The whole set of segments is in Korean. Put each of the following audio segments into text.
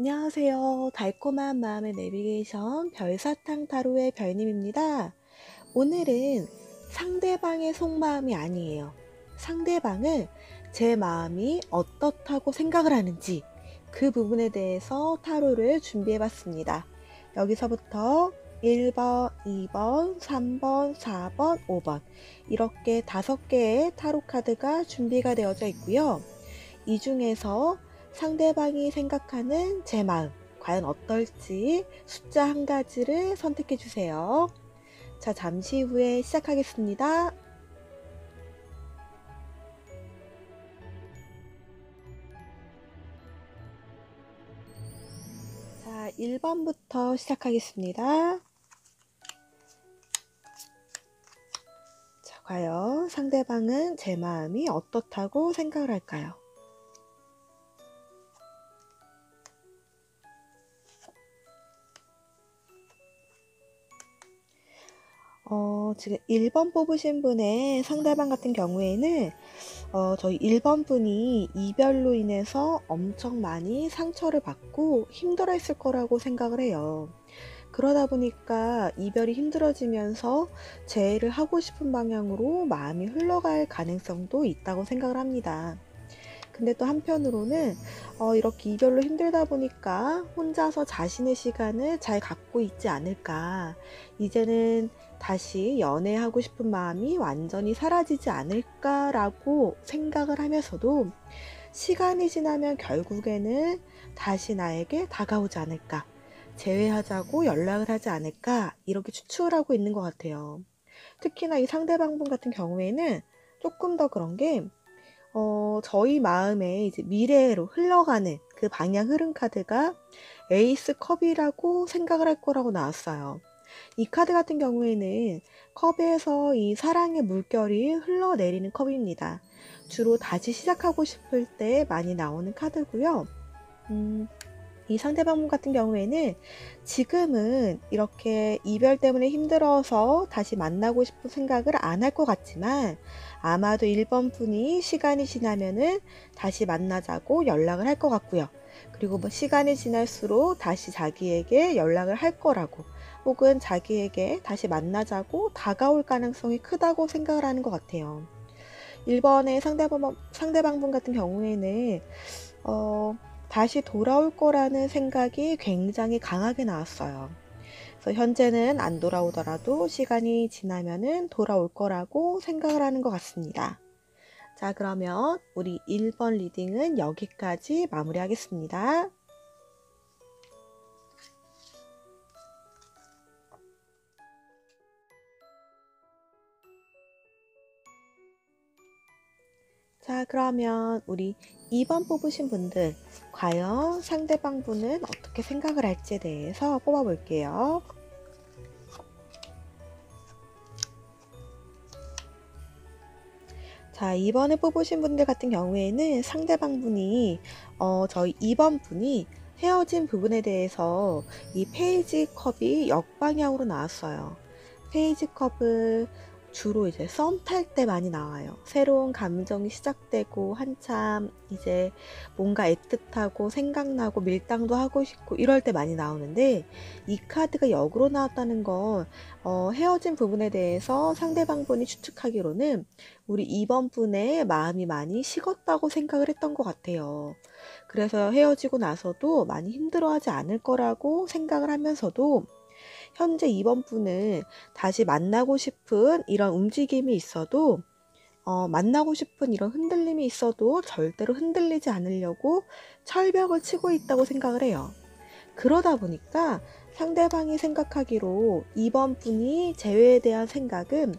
안녕하세요. 달콤한 마음의 내비게이션 별사탕 타로의 별님입니다. 오늘은 상대방의 속마음이 아니에요. 상대방은 제 마음이 어떻다고 생각을 하는지 그 부분에 대해서 타로를 준비해 봤습니다. 여기서부터 1번, 2번, 3번, 4번, 5번 이렇게 5개의 타로 카드가 준비가 되어져 있고요. 이 중에서 상대방이 생각하는 제 마음 과연 어떨지 숫자 한 가지를 선택해 주세요. 자, 잠시 후에 시작하겠습니다. 자, 1번부터 시작하겠습니다. 자, 과연 상대방은 제 마음이 어떻다고 생각을 할까요? 지금 1번 뽑으신 분의 상대방 같은 경우에는 저희 1번 분이 이별로 인해서 엄청 많이 상처를 받고 힘들어 했을 거라고 생각을 해요. 그러다 보니까 이별이 힘들어지면서 재회를 하고 싶은 방향으로 마음이 흘러갈 가능성도 있다고 생각을 합니다. 근데 또 한편으로는 이렇게 이별로 힘들다 보니까 혼자서 자신의 시간을 잘 갖고 있지 않을까. 이제는 다시 연애하고 싶은 마음이 완전히 사라지지 않을까라고 생각을 하면서도 시간이 지나면 결국에는 다시 나에게 다가오지 않을까. 재회하자고 연락을 하지 않을까. 이렇게 추측을 하고 있는 것 같아요. 특히나 이 상대방분 같은 경우에는 조금 더 그런 게 저희 마음에 이제 미래로 흘러가는 그 방향 흐름 카드가 에이스 컵이라고 생각을 할 거라고 나왔어요. 이 카드 같은 경우에는 컵에서 이 사랑의 물결이 흘러내리는 컵입니다. 주로 다시 시작하고 싶을 때 많이 나오는 카드고요. 이 상대방분 같은 경우에는 지금은 이렇게 이별 때문에 힘들어서 다시 만나고 싶은 생각을 안 할 것 같지만 아마도 1번 분이 시간이 지나면은 다시 만나자고 연락을 할 것 같고요. 그리고 뭐 시간이 지날수록 다시 자기에게 연락을 할 거라고 혹은 자기에게 다시 만나자고 다가올 가능성이 크다고 생각을 하는 것 같아요. 1번의 상대방분 같은 경우에는 다시 돌아올 거라는 생각이 굉장히 강하게 나왔어요. 그래서 현재는 안 돌아오더라도 시간이 지나면은 돌아올 거라고 생각을 하는 것 같습니다. 자, 그러면 우리 1번 리딩은 여기까지 마무리하겠습니다. 자, 그러면 우리 2번 뽑으신 분들 과연 상대방 분은 어떻게 생각을 할지에 대해서 뽑아볼게요. 자, 2번에 뽑으신 분들 같은 경우에는 상대방 분이 저희 2번 분이 헤어진 부분에 대해서 이 페이지 컵이 역방향으로 나왔어요. 페이지 컵을 주로 이제 썸 탈 때 많이 나와요. 새로운 감정이 시작되고 한참 이제 뭔가 애틋하고 생각나고 밀당도 하고 싶고 이럴 때 많이 나오는데 이 카드가 역으로 나왔다는 건 헤어진 부분에 대해서 상대방 분이 추측하기로는 우리 2번 분의 마음이 많이 식었다고 생각을 했던 것 같아요. 그래서 헤어지고 나서도 많이 힘들어하지 않을 거라고 생각을 하면서도 현재 2번 분은 다시 만나고 싶은 이런 움직임이 있어도 만나고 싶은 이런 흔들림이 있어도 절대로 흔들리지 않으려고 철벽을 치고 있다고 생각을 해요. 그러다 보니까 상대방이 생각하기로 2번 분이 재회에 대한 생각은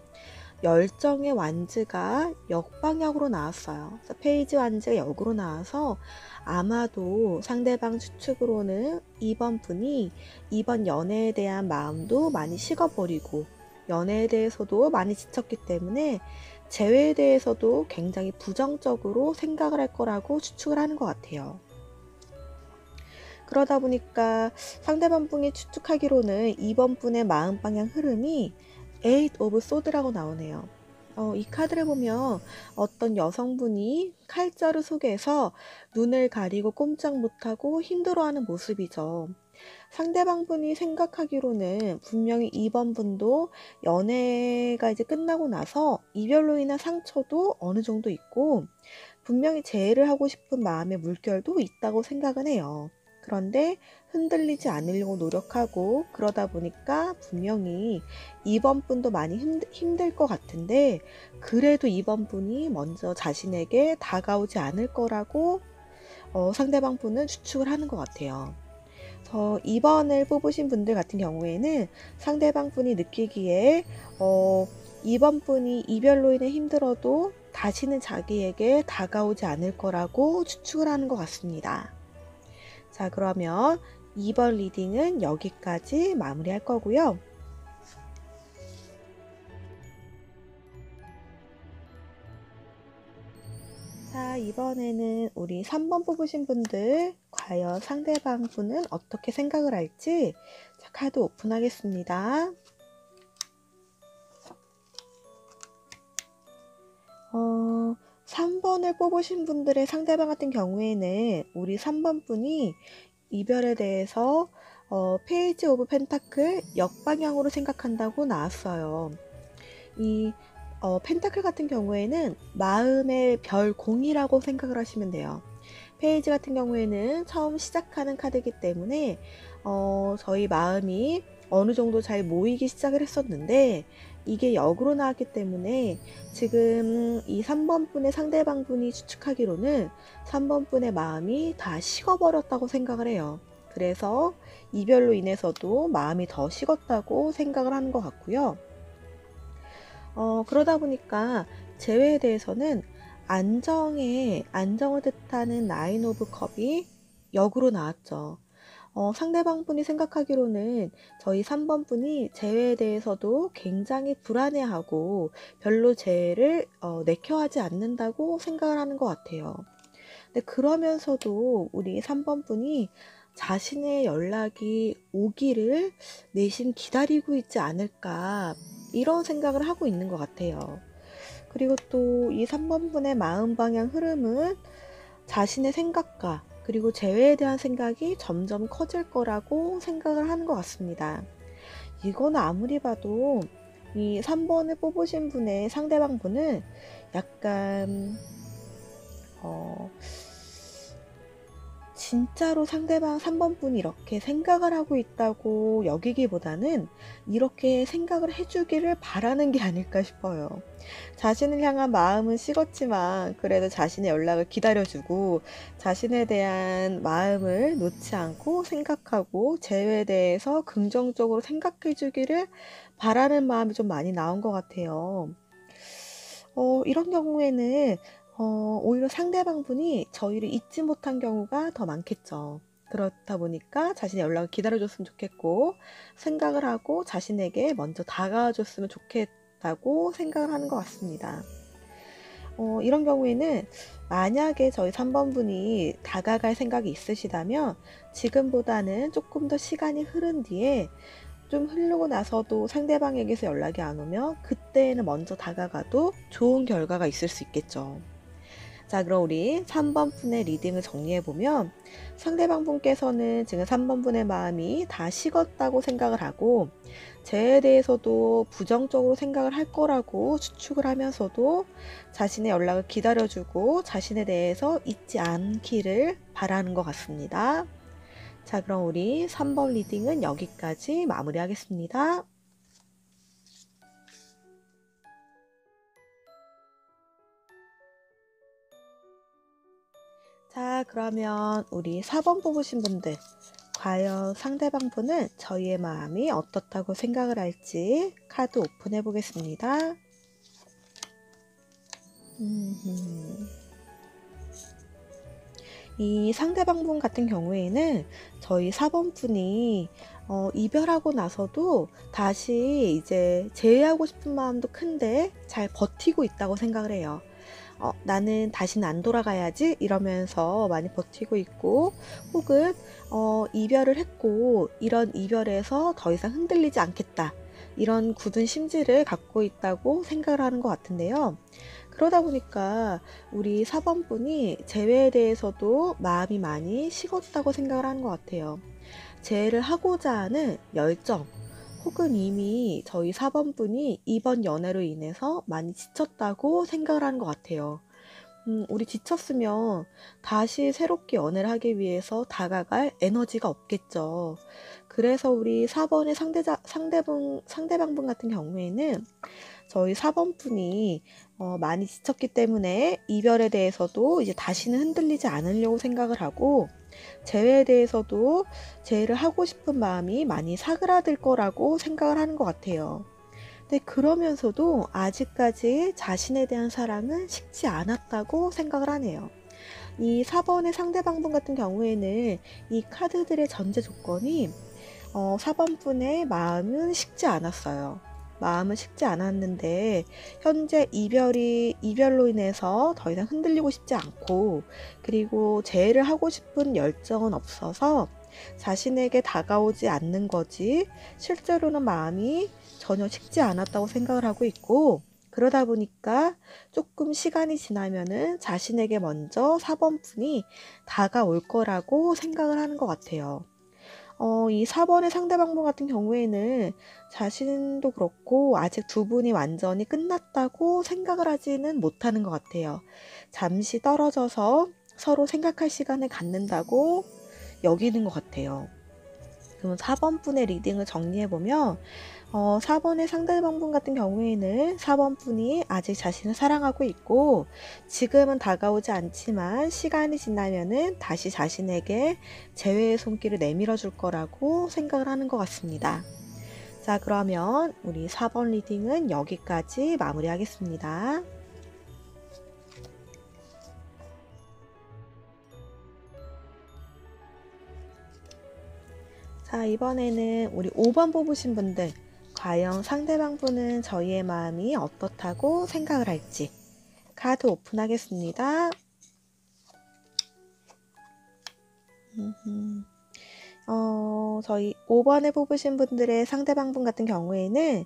열정의 완즈가 역방향으로 나왔어요. 그래서 페이지 완즈가 역으로 나와서 아마도 상대방 추측으로는 2번 분이 이번 연애에 대한 마음도 많이 식어버리고 연애에 대해서도 많이 지쳤기 때문에 재회에 대해서도 굉장히 부정적으로 생각을 할 거라고 추측을 하는 것 같아요. 그러다 보니까 상대방 분이 추측하기로는 2번 분의 마음 방향 흐름이 8 오브 소드라고 나오네요. 이 카드를 보면 어떤 여성분이 칼자루 속에서 눈을 가리고 꼼짝 못하고 힘들어하는 모습이죠. 상대방분이 생각하기로는 분명히 이번 분도 연애가 이제 끝나고 나서 이별로 인한 상처도 어느 정도 있고 분명히 재회를 하고 싶은 마음의 물결도 있다고 생각은 해요. 그런데 흔들리지 않으려고 노력하고 그러다 보니까 분명히 이번 분도 많이 힘들 것 같은데 그래도 이번 분이 먼저 자신에게 다가오지 않을 거라고 상대방 분은 추측을 하는 것 같아요. 2번을 뽑으신 분들 같은 경우에는 상대방 분이 느끼기에 2번 분이 이별로 인해 힘들어도 다시는 자기에게 다가오지 않을 거라고 추측을 하는 것 같습니다. 자, 그러면 2번 리딩은 여기까지 마무리할 거고요. 자, 이번에는 우리 3번 뽑으신 분들 과연 상대방 분은 어떻게 생각을 할지 자, 카드 오픈하겠습니다. 3번을 뽑으신 분들의 상대방 같은 경우에는 우리 3번 분이 이별에 대해서 페이지 오브 펜타클 역방향으로 생각한다고 나왔어요. 이 펜타클 같은 경우에는 마음의 별 공이라고 생각을 하시면 돼요. 페이지 같은 경우에는 처음 시작하는 카드이기 때문에 저희 마음이 어느 정도 잘 모이기 시작을 했었는데 이게 역으로 나왔기 때문에 지금 이 3번 분의 상대방 분이 추측하기로는 3번 분의 마음이 다 식어버렸다고 생각을 해요. 그래서 이별로 인해서도 마음이 더 식었다고 생각을 하는 것 같고요. 그러다 보니까 재회에 대해서는 안정을 뜻하는 나인 오브 컵이 역으로 나왔죠. 상대방 분이 생각하기로는 저희 3번 분이 재회에 대해서도 굉장히 불안해하고 별로 재회를 내켜하지 않는다고 생각을 하는 것 같아요. 근데 그러면서도 우리 3번 분이 자신의 연락이 오기를 내심 기다리고 있지 않을까 이런 생각을 하고 있는 것 같아요. 그리고 또 이 3번 분의 마음 방향 흐름은 자신의 생각과 그리고 재회에 대한 생각이 점점 커질 거라고 생각을 하는 것 같습니다. 이거는 아무리 봐도 이 3번을 뽑으신 분의 상대방 분은 약간 진짜로 상대방 3번 분이 이렇게 생각을 하고 있다고 여기기보다는 이렇게 생각을 해주기를 바라는 게 아닐까 싶어요. 자신을 향한 마음은 식었지만 그래도 자신의 연락을 기다려주고 자신에 대한 마음을 놓지 않고 생각하고 재회에 대해서 긍정적으로 생각해주기를 바라는 마음이 좀 많이 나온 것 같아요. 이런 경우에는 오히려 상대방 분이 저희를 잊지 못한 경우가 더 많겠죠. 그렇다 보니까 자신의 연락을 기다려줬으면 좋겠고 생각을 하고 자신에게 먼저 다가와줬으면 좋겠다고 생각을 하는 것 같습니다. 이런 경우에는 만약에 저희 3번 분이 다가갈 생각이 있으시다면 지금보다는 조금 더 시간이 흐른 뒤에 좀 흐르고 나서도 상대방에게서 연락이 안 오면 그때는 먼저 다가가도 좋은 결과가 있을 수 있겠죠. 자, 그럼 우리 3번 분의 리딩을 정리해보면 상대방 분께서는 지금 3번 분의 마음이 다 식었다고 생각을 하고 재에 대해서도 부정적으로 생각을 할 거라고 추측을 하면서도 자신의 연락을 기다려주고 자신에 대해서 잊지 않기를 바라는 것 같습니다. 자, 그럼 우리 3번 리딩은 여기까지 마무리하겠습니다. 자, 그러면 우리 4번 뽑으신 분들 과연 상대방 분은 저희의 마음이 어떻다고 생각을 할지 카드 오픈해 보겠습니다. 이 상대방 분 같은 경우에는 저희 4번 분이 이별하고 나서도 다시 이제 재회하고 싶은 마음도 큰데 잘 버티고 있다고 생각을 해요. 나는 다시는 안 돌아가야지 이러면서 많이 버티고 있고 혹은 이별을 했고 이런 이별에서 더 이상 흔들리지 않겠다. 이런 굳은 심지를 갖고 있다고 생각을 하는 것 같은데요. 그러다 보니까 우리 4번 분이 재회에 대해서도 마음이 많이 식었다고 생각을 하는 것 같아요. 재회를 하고자 하는 열정, 혹은 이미 저희 4번 분이 이번 연애로 인해서 많이 지쳤다고 생각을 하는 것 같아요. 우리 지쳤으면 다시 새롭게 연애를 하기 위해서 다가갈 에너지가 없겠죠. 그래서 우리 4번의 상대방 분 같은 경우에는 저희 4번 분이 많이 지쳤기 때문에 이별에 대해서도 이제 다시는 흔들리지 않으려고 생각을 하고, 재회에 대해서도 재회를 하고 싶은 마음이 많이 사그라들 거라고 생각을 하는 것 같아요. 근데 그러면서도 아직까지 자신에 대한 사랑은 식지 않았다고 생각을 하네요. 이 4번의 상대방분 같은 경우에는 이 카드들의 전제 조건이 4번 분의 마음은 식지 않았어요. 마음은 식지 않았는데 현재 이별로 인해서 더 이상 흔들리고 싶지 않고, 그리고 재회를 하고 싶은 열정은 없어서 자신에게 다가오지 않는 거지 실제로는 마음이 전혀 식지 않았다고 생각을 하고 있고, 그러다 보니까 조금 시간이 지나면은 자신에게 먼저 4번 분이 다가올 거라고 생각을 하는 것 같아요. 이 4번의 상대방분 같은 경우에는 자신도 그렇고 아직 두 분이 완전히 끝났다고 생각을 하지는 못하는 것 같아요. 잠시 떨어져서 서로 생각할 시간을 갖는다고 여기는 것 같아요. 그럼 4번 분의 리딩을 정리해보면 4번의 상대방분 같은 경우에는 4번 분이 아직 자신을 사랑하고 있고 지금은 다가오지 않지만 시간이 지나면은 다시 자신에게 재회의 손길을 내밀어 줄 거라고 생각을 하는 것 같습니다. 자, 그러면 우리 4번 리딩은 여기까지 마무리하겠습니다. 자, 이번에는 우리 5번 뽑으신 분들, 과연 상대방 분은 저희의 마음이 어떻다고 생각을 할지 카드 오픈하겠습니다. 저희 5번에 뽑으신 분들의 상대방 분 같은 경우에는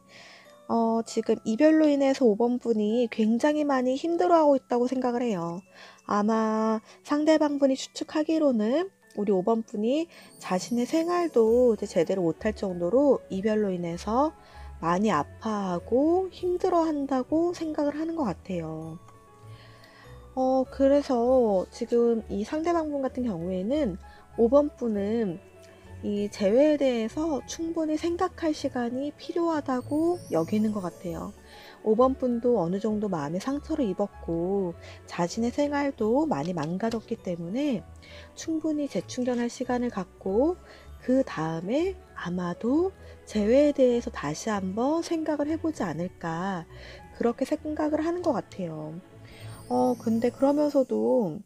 지금 이별로 인해서 5번 분이 굉장히 많이 힘들어하고 있다고 생각을 해요. 아마 상대방 분이 추측하기로는 우리 5번 분이 자신의 생활도 이제 제대로 못할 정도로 이별로 인해서 많이 아파하고 힘들어한다고 생각을 하는 것 같아요. 그래서 지금 이 상대방 분 같은 경우에는 5번 분은 이 재회에 대해서 충분히 생각할 시간이 필요하다고 여기는 것 같아요. 5번 분도 어느 정도 마음의 상처를 입었고 자신의 생활도 많이 망가졌기 때문에 충분히 재충전할 시간을 갖고 그 다음에 아마도 재회에 대해서 다시 한번 생각을 해보지 않을까, 그렇게 생각을 하는 것 같아요. 근데 그러면서도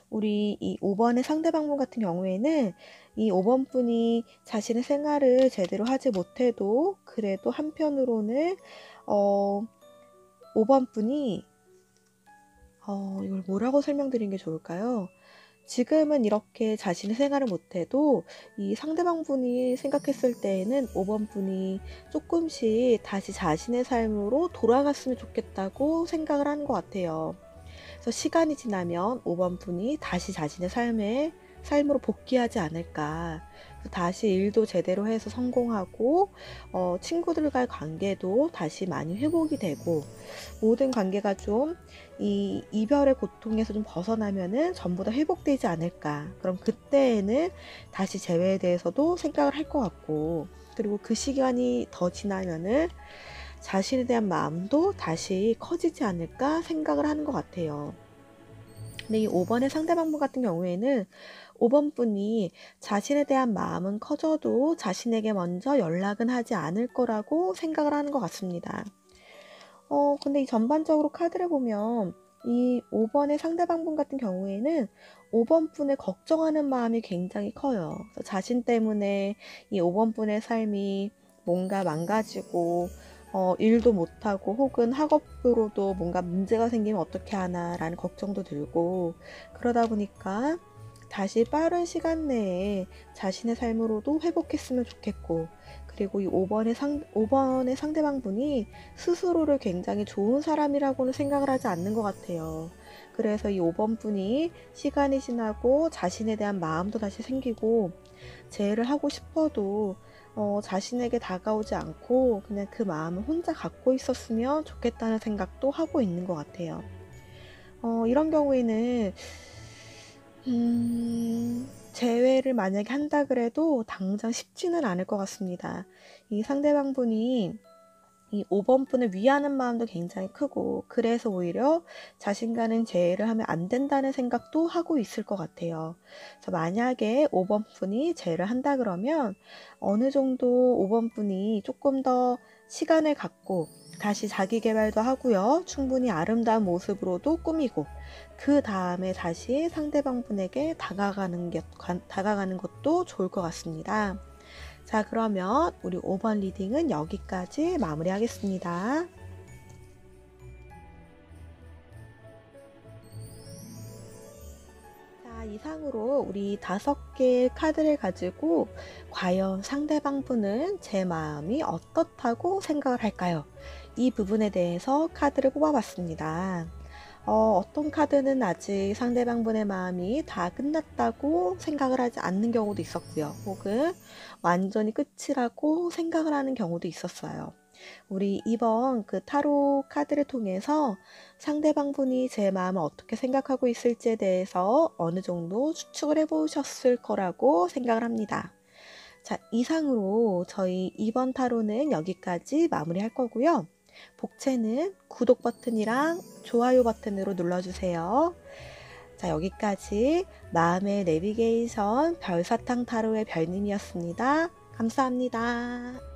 우리 이 5번의 상대방분 같은 경우에는 이 5번 분이 자신의 생활을 제대로 하지 못해도 그래도 한편으로는 5번 분이 이걸 뭐라고 설명드리는 게 좋을까요? 지금은 이렇게 자신의 생활을 못해도 이 상대방 분이 생각했을 때에는 5번 분이 조금씩 다시 자신의 삶으로 돌아갔으면 좋겠다고 생각을 하는 것 같아요. 그래서 시간이 지나면 5번 분이 다시 자신의 삶으로 복귀하지 않을까. 다시 일도 제대로 해서 성공하고 친구들과의 관계도 다시 많이 회복이 되고 모든 관계가 좀 이 이별의 고통에서 좀 벗어나면은 전부 다 회복되지 않을까. 그럼 그때에는 다시 재회에 대해서도 생각을 할 것 같고, 그리고 그 시간이 더 지나면은 자신에 대한 마음도 다시 커지지 않을까 생각을 하는 것 같아요. 근데 이 5번의 상대방분 같은 경우에는 5번 분이 자신에 대한 마음은 커져도 자신에게 먼저 연락은 하지 않을 거라고 생각을 하는 것 같습니다. 근데 이 전반적으로 카드를 보면 이 5번의 상대방분 같은 경우에는 5번 분을 걱정하는 마음이 굉장히 커요. 그래서 자신 때문에 이 5번 분의 삶이 뭔가 망가지고 일도 못하고 혹은 학업으로도 뭔가 문제가 생기면 어떻게 하나 라는 걱정도 들고, 그러다 보니까 다시 빠른 시간 내에 자신의 삶으로도 회복했으면 좋겠고, 그리고 이 5번의 상대방분이 스스로를 굉장히 좋은 사람이라고는 생각을 하지 않는 것 같아요. 그래서 이 5번 분이 시간이 지나고 자신에 대한 마음도 다시 생기고, 재회를 하고 싶어도 자신에게 다가오지 않고 그냥 그 마음을 혼자 갖고 있었으면 좋겠다는 생각도 하고 있는 것 같아요. 이런 경우에는 재회를 만약에 한다 그래도 당장 쉽지는 않을 것 같습니다. 이 상대방 분이 이 5번 분을 위하는 마음도 굉장히 크고, 그래서 오히려 자신과는 재회를 하면 안 된다는 생각도 하고 있을 것 같아요. 그래서 만약에 5번 분이 재회를 한다 그러면 어느 정도 5번 분이 조금 더 시간을 갖고 다시 자기 개발도 하고요. 충분히 아름다운 모습으로도 꾸미고, 그 다음에 다시 상대방 분에게 다가가는 것도 좋을 것 같습니다. 자, 그러면 우리 5번 리딩은 여기까지 마무리하겠습니다. 자, 이상으로 우리 5개의 카드를 가지고 과연 상대방 분은 제 마음이 어떻다고 생각을 할까요? 이 부분에 대해서 카드를 뽑아봤습니다. 어떤 카드는 아직 상대방 분의 마음이 다 끝났다고 생각을 하지 않는 경우도 있었고요. 혹은 완전히 끝이라고 생각을 하는 경우도 있었어요. 우리 이번 그 타로 카드를 통해서 상대방 분이 제 마음을 어떻게 생각하고 있을지에 대해서 어느 정도 추측을 해보셨을 거라고 생각을 합니다. 자, 이상으로 저희 이번 타로는 여기까지 마무리할 거고요. 복채는 구독 버튼이랑 좋아요 버튼으로 눌러주세요. 자, 여기까지 마음의 내비게이션 별사탕 타로의 별님이었습니다. 감사합니다.